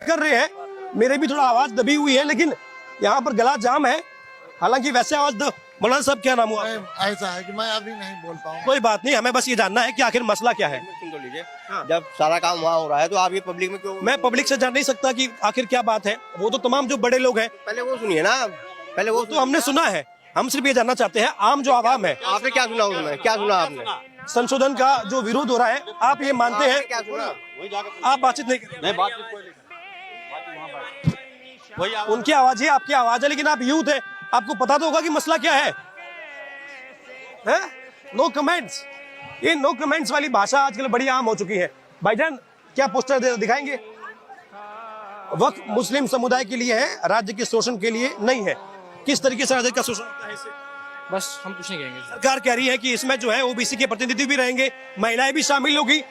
कर रहे हैं, मेरे भी थोड़ा आवाज दबी हुई है, लेकिन यहाँ पर गला जाम है। हालांकि वैसे आवाज मौलाना साहब क्या नाम हुआ? ऐसा है कि मैं अभी नहीं बोल पाऊँ। कोई बात नहीं, हमें बस ये जानना है कि आखिर मसला क्या है। सुन तो लीजिए, जब सारा काम वहाँ हो रहा है तो आप ये पब्लिक में क्यों? मैं पब्लिक से जान नहीं सकता कि आखिर क्या बात है। वो तो तमाम जो बड़े लोग हैं, पहले वो सुनिए ना, पहले वो तो हमने सुना है। हम सिर्फ ये जानना चाहते हैं, आम जो आवाम है, आपने क्या सुना? उसमें क्या सुना आपने? संशोधन का जो विरोध हो रहा है, आप ये मानते हैं? क्या सुना? आप बातचीत नहीं करें। उनकी आवाज है, आपकी आवाज है, लेकिन आप यूथ है, आपको पता तो होगा कि मसला क्या है? No comments. ये नो कमेंट्स वाली भाषा आजकल बड़ी आम हो चुकी है। भाईजान, क्या पोस्टर दिखाएंगे? वक्त मुस्लिम समुदाय के लिए है, राज्य के शोषण के लिए नहीं है। किस तरीके से राज्य का शोषण होता है इससे? बस हम कुछ नहीं कहेंगे। सरकार कह रही है कि इसमें जो है ओबीसी के प्रतिनिधि भी रहेंगे, महिलाएं भी शामिल होगी,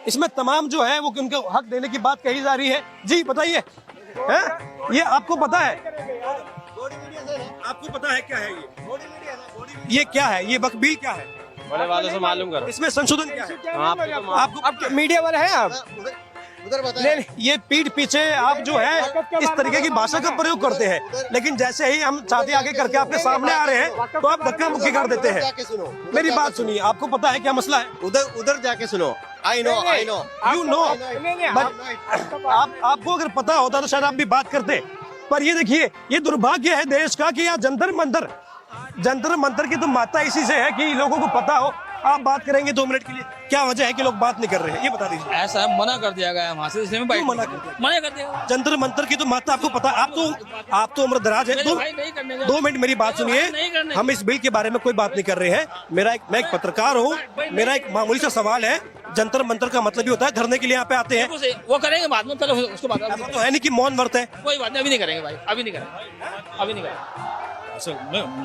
इसमें तमाम जो है वो उनको हक देने की बात कही जा रही है। जी बताइए, ये आपको पता है? आपको पता है क्या है ये क्या है? ये वक्फ बिल क्या है? बड़े वालों से मालूम करो। इसमें संशोधन क्या है? आपको मीडिया वाले हैं आप? उधर बताइए। ये पीठ पीछे आप जो है इस तरीके की भाषा का प्रयोग करते हैं, लेकिन जैसे ही हम छाती आगे करके आपके सामने आ रहे हैं तो आप धक्का मुक्की कर देते हैं। जाके सुनो, मेरी बात सुनिए, आपको पता है क्या मसला है? उधर जाके सुनो। आई नो यू नो, आपको अगर पता होता तो शायद आप भी बात करते। पर ये देखिए, ये दुर्भाग्य है देश का कि यहाँ जंतर मंतर की तो माता इसी से है कि लोगों को पता हो। आप बात करेंगे 2 मिनट के लिए, क्या वजह है कि लोग बात नहीं कर रहे हैं? ये बता दीजिए। ऐसा है, मना कर दिया गया वहाँ से, इसलिए मैं मना कर दिया। जंतर मंतर की तो माता आपको पता। आप तो उम्र दराज है। 2 मिनट मेरी बात सुनिए। हम इस बिल के बारे में कोई बात नहीं कर रहे हैं। मैं एक पत्रकार हूँ, मेरा एक मामूली सा सवाल है। जंतर मंतर का मतलब ही होता है धरने के लिए यहाँ पे आते हैं। वो करेंगे बाद में, पहले उसको बाद में। ऐसा तो है नहीं कि मौन व्रत है। कोई बात नहीं, अभी नहीं करेंगे भाई, अभी नहीं करेंगे।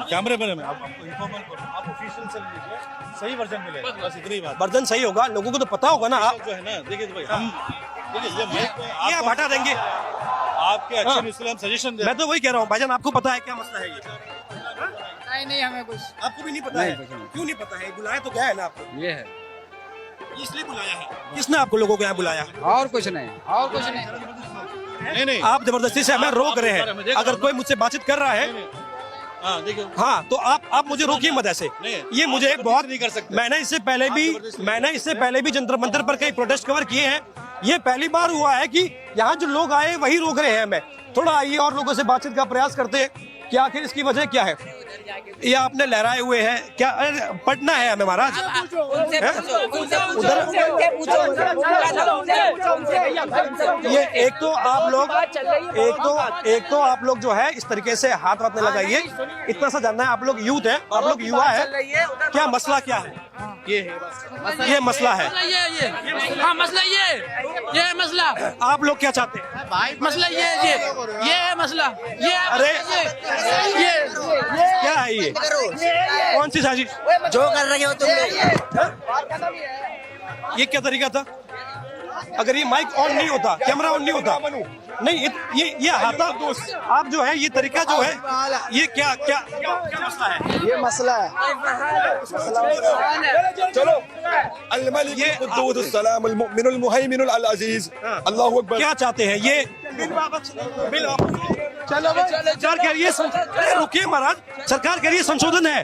कैमरे में आप हमको इन्फॉर्मल करो, आप ऑफिशियल से लीजिए, सही वर्जन मिलेगा। बस इतनी बात। वर्जन सही होगा, लोगों को तो पता होगा ना। आप जो है ना, देखिए तो भाई हम देखिए ये आप हटा देंगे। आपके एक्शन इसलिए हम सजेशन दे। मैं तो वही कह रहा हूँ भाईजान, आपको पता है क्या मसला है ये? नहीं हमें कुछ आपको भी नहीं पता है? क्यों नहीं पता है? बुलाया तो क्या है ना आपको? ये है, इसलिए बुलाया है। किसने आपको लोगों को यहाँ बुलाया? और कुछ नहीं। नहीं आप जबरदस्ती से हमें रोक रहे हैं। अगर कोई मुझसे बातचीत कर रहा है, हाँ, तो आप मुझे रोकिए मत ऐसे। ये मुझे बहुत नहीं कर सकते। मैंने इससे पहले भी जंतर मंतर पर कई प्रोटेस्ट कवर किए हैं। ये पहली बार हुआ है कि यहाँ जो लोग आए वही रोक रहे हैं हमें। थोड़ा आइए और लोगों से बातचीत का प्रयास करते हैं कि आखिर इसकी वजह क्या है। ये आपने लहराए हुए हैं क्या? अरे पटना है हमें महाराज। ये एक तो आप लोग जो है इस तरीके से हाथ नहीं लगाइए। इतना सा जानना है, आप लोग यूथ है, आप लोग युवा है, क्या मसला क्या है? ये मसला है। हाँ, मसला ये मसला। आप लोग क्या चाहते हैं? मसला ये है मसला। ये अरे क्या है ये? कौन सी साजिश? जो कर रहे हो तुम लोग, ये क्या तरीका था? अगर ये माइक ऑन नहीं होता, कैमरा ऑन नहीं होता, नहीं ये हाथा आप जो है, ये तरीका जो है, ये क्या मसला है? ये मसला है। चलो, अल्लाहु अकबर। क्या चाहते हैं ये? चलो सरकार कह रही है, रुकिए महाराज, सरकार कह रही है संशोधन है?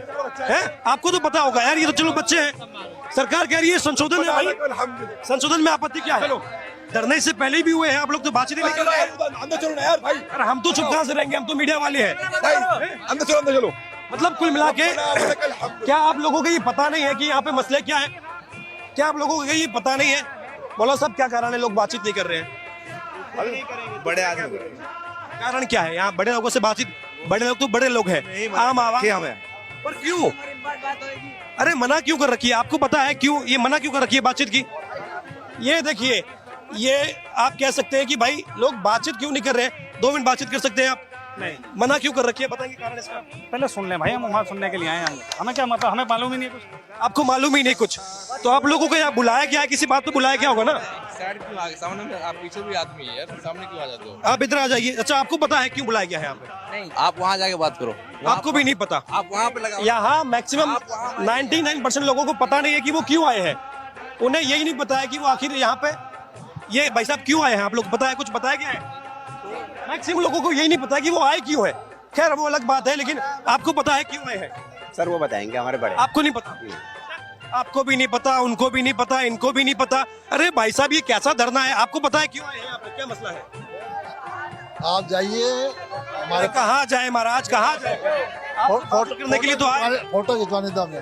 आपको तो पता होगा यार, ये तो चलो बच्चे हैं। सरकार कह रही है संशोधन है भाई, संशोधन में आपत्ति क्या है? डरने से पहले भी हुए हैं आप लोग, तो बातचीत नहीं कर रहे हैं। अंदर चलो ना यार भाई, अरे हम तो चुप कहां से रहेंगे, हम तो मीडिया वाले हैं। अंदर चलो। मतलब कुल मिला के क्या आप लोगों को ये पता नहीं है कि यहाँ पे मसले क्या है? क्या आप लोगों को ये पता नहीं है? बोलो सब, क्या कारण है लोग बातचीत नहीं कर रहे हैं? बड़े आदमी कारण क्या है? यहाँ बड़े लोगों से बातचीत, बड़े लोग तो बड़े लोग हैं, आम आवाज पर क्यों? अरे मना क्यों कर रखी है? आपको पता है क्यों ये मना क्यों कर रखी है बातचीत की? ये देखिए, ये आप कह सकते हैं कि भाई लोग बातचीत क्यों नहीं कर रहे हैं? 2 मिनट बातचीत कर सकते हैं आप? नहीं, मना क्यों कर रखी है? बताएंगे कारण इसका। पहले सुन लें भाई, हम वहाँ सुनने के लिए आए हैं। हमें क्या मतलब, हमें मालूम ही नहीं कुछ। आपको मालूम ही नहीं कुछ, तो आप लोगों को यहाँ बुलाया क्या है? किसी बात पे बुलाया क्या होगा ना? साइड क्यों आगे, सामने में आप पीछे भी आदमी है यार, सामने क्यों आ जाते हो? आप इधर आ जाइए। अच्छा, आपको पता है क्यों बुलाया गया है यहाँ पे? नहीं, आप वहाँ जाके बात करो। आपको भी नहीं पता? आप वहाँ पे लगा, यहाँ मैक्सिमम 99% लोगों को पता नहीं है कि वो क्यों आए हैं। उन्हें यही नहीं पता है कि वो आखिर यहाँ पे ये भाई साहब क्यों आए हैं। आप लोग पता है, कुछ बताया क्या है? मैक्सिमम लोगों को यही नहीं पता कि वो आए क्यों है। खैर वो अलग बात है, लेकिन आपको पता है क्यों आए हैं? सर वो बताएंगे हमारे बड़े। आपको नहीं पता? आपको भी नहीं पता, उनको भी नहीं पता, इनको भी नहीं पता। अरे भाई साहब ये कैसा धरना है? आपको पता है क्यों आए हैं यहाँ पे? क्या मसला है? आप जाइए अरे कहाँ जाए महाराज, कहाँ जाए? फोटो करने के लिए तो आए। फोटो खिंचवाने दो हमें।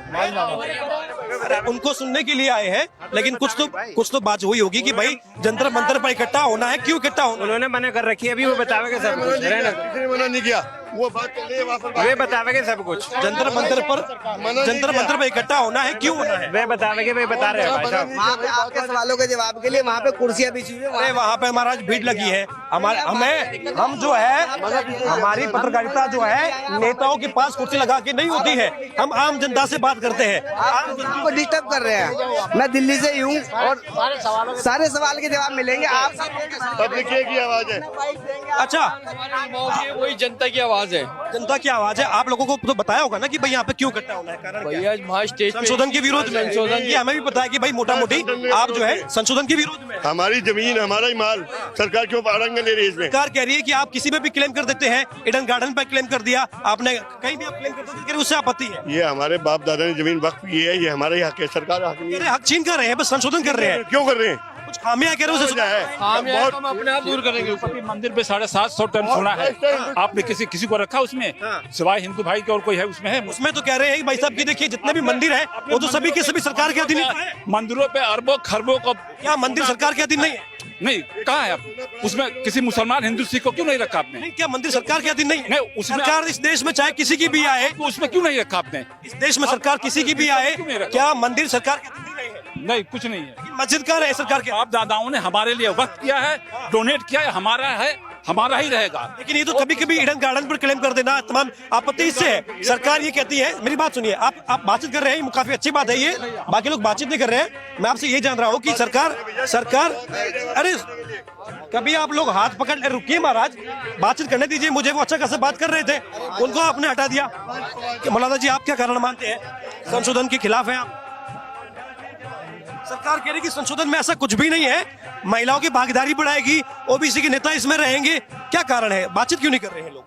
अरे उनको सुनने के लिए आए हैं, लेकिन कुछ तो बात हुई होगी कि भाई जंतर मंतर पर इकट्ठा होना है। क्यों इकट्ठा होना? उन्होंने मना कर रखी है, अभी वो बतावेंगे सब कुछ। किसी ने मना नहीं किया, वो बात चल रही है वहाँ पर। वे बतावेंगे सब कुछ। जंतर मंतर पर इकट्ठा होना है, क्यों होना है? वे बतावेंगे, वे बता रहे हैं भाई साहब। वहाँ पे आपके सवालों के जवाब के लिए वहाँ पे कुर्सियाँ बिछी हुई है। अरे वहाँ पे महाराज भीड़ लगी है। हम जो है, हमारी पत्रकारिता जो है नेताओं के पास कुर्सी लगा के नहीं होती है। हम आम जनता से बात करते हैं। आपको डिस्टर्ब कर रहे हैं। मैं दिल्ली से ही हूँ और सारे सवाल के जवाब मिलेंगे। आप पब्लिक की आवाज है। अच्छा, वही जनता की आवाज है। जनता की आवाज है। आप लोगों को तो बताया होगा ना कि भाई यहाँ पे क्यों इकट्ठा होना है, कारण क्या है? भैया वहाँ स्टेज पे संशोधन के विरोध में। ये हमें भी पता है कि भाई मोटा मोटी आप जो है संशोधन के विरोध में। हमारी जमीन, हमारा ही माल, सरकार क्यों आड़ंग ले रही है इसमें? सरकार कह रही है कि आप किसी पे भी क्लेम कर देते हैं। ईडन गार्डन पर क्लेम कर दिया आपने, कहीं भी आप क्लेम कर देते हैं, उससे आपत्ति है। ये हमारे बाप दादा ने जमीन वक्फ की है, ये हमारा ही हक है। सरकार हक नहीं है। अरे हक छीन कर रहे हैं, बस संशोधन कर रहे हैं। क्यों कर रहे हैं? कुछ खामियां कह रहे हो उसे बहुत हम अपने आप दूर करेंगे। तिरुपति मंदिर पे 750 टन सोना है। आपने किसी को रखा उसमें? सिवाय हिंदू भाई के और कोई है उसमें? है उसमें तो कह रहे हैं भाई साहब की देखिए जितने भी मंदिर है वो तो सभी के सभी सरकार के अधीन है। मंदिरों पे अरबों खरबों का क्या मंदिर सरकार के अधीन नहीं है? नहीं, कहाँ है आप? उसमें किसी मुसलमान हिंदू सिख को क्यों नहीं रखा आपने? नहीं, क्या मंदिर सरकार के अधीन नहीं है? नहीं, उसमें सरकार इस देश में चाहे किसी की भी आए, तो उसमें क्यों नहीं रखा आपने? इस देश में सरकार किसी की भी आए, क्या मंदिर सरकार के अधीन नहीं है? नहीं, कुछ नहीं है। मस्जिद का है सरकार के। बाप दादाओं ने हमारे लिए वक्त किया है, डोनेट किया है, हमारा है, हमारा ही रहेगा। लेकिन ये तो कभी कभी ईडन गार्डन पर क्लेम कर देना तमाम आपत्ति इससे है। सरकार ये कहती है, मेरी बात सुनिए, आप बातचीत कर रहे हैं, काफी अच्छी बात है ये, बाकी लोग बातचीत नहीं कर रहे हैं। मैं आपसे ये जान रहा हूँ कि सरकार अरे कभी आप लोग हाथ पकड़, रुकिए महाराज, बातचीत करने दीजिए मुझे। वो अच्छा खासा बात कर रहे थे, उनको आपने हटा दिया। मौलाना जी आप क्या कारण मानते हैं? संशोधन के खिलाफ हैं आप? सरकार कह रही कि संशोधन में ऐसा कुछ भी नहीं है, महिलाओं की भागीदारी बढ़ाएगी, ओबीसी के नेता इसमें रहेंगे। क्या कारण है? बातचीत क्यों नहीं कर रहे हैं लोग?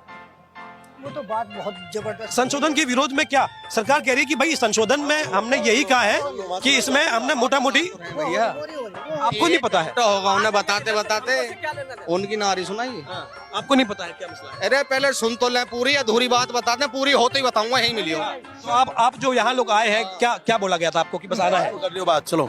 वो तो बात बहुत जबरदस्त। संशोधन के विरोध में क्या सरकार कह रही है कि भाई संशोधन में हमने यही कहा है कि इसमें हमने मोटा मोटी, भैया आपको नहीं पता है? होगा उन्हें बताते बताते उनकी नारी सुनाइए। आपको नहीं पता है क्या मसला है? अरे पहले सुन तो ले, पूरी अधूरी बात बता दें, पूरी होते ही बताऊंगा, यही मिली हो। तो आप जो यहाँ लोग आए हैं, क्या बोला गया था आपको कि बस आना है? कर लियो बात, चलो।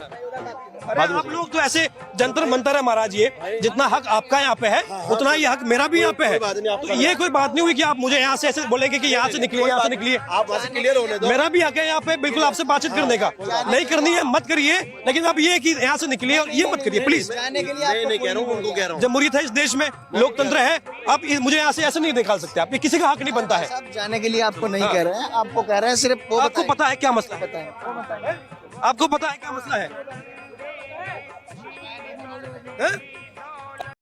अरे आप लोग तो ऐसे जंतर मंतर है महाराज। ये जितना हक आपका यहाँ पे है उतना ही हक मेरा भी यहाँ पे है। तो ये कोई बात नहीं हुई कि आप मुझे यहाँ से ऐसे बोलेंगे कि यहाँ से निकलिए, यहाँ से निकलिए। आप वहाँ से क्लियर होने दो। मेरा भी हक है यहाँ पे बिल्कुल आपसे बातचीत करने का। नहीं करनी है मत करिए, लेकिन अब ये कि यहाँ से निकलिए और ये मत करिए प्लीज। नहीं कह रहा हूँ, उनको कह रहा हूँ। जमहूरियत है इस देश में, लोकतंत्र है। अब मुझे यहाँ से ऐसे नहीं निकाल सकते आप, ये किसी का हक नहीं बनता है। सब जाने के लिए आपको नहीं कह रहे हैं, आपको कह रहे हैं सिर्फ वो आपको पता है क्या मसला है? बताएं। आपको पता है क्या मसला है? हैं?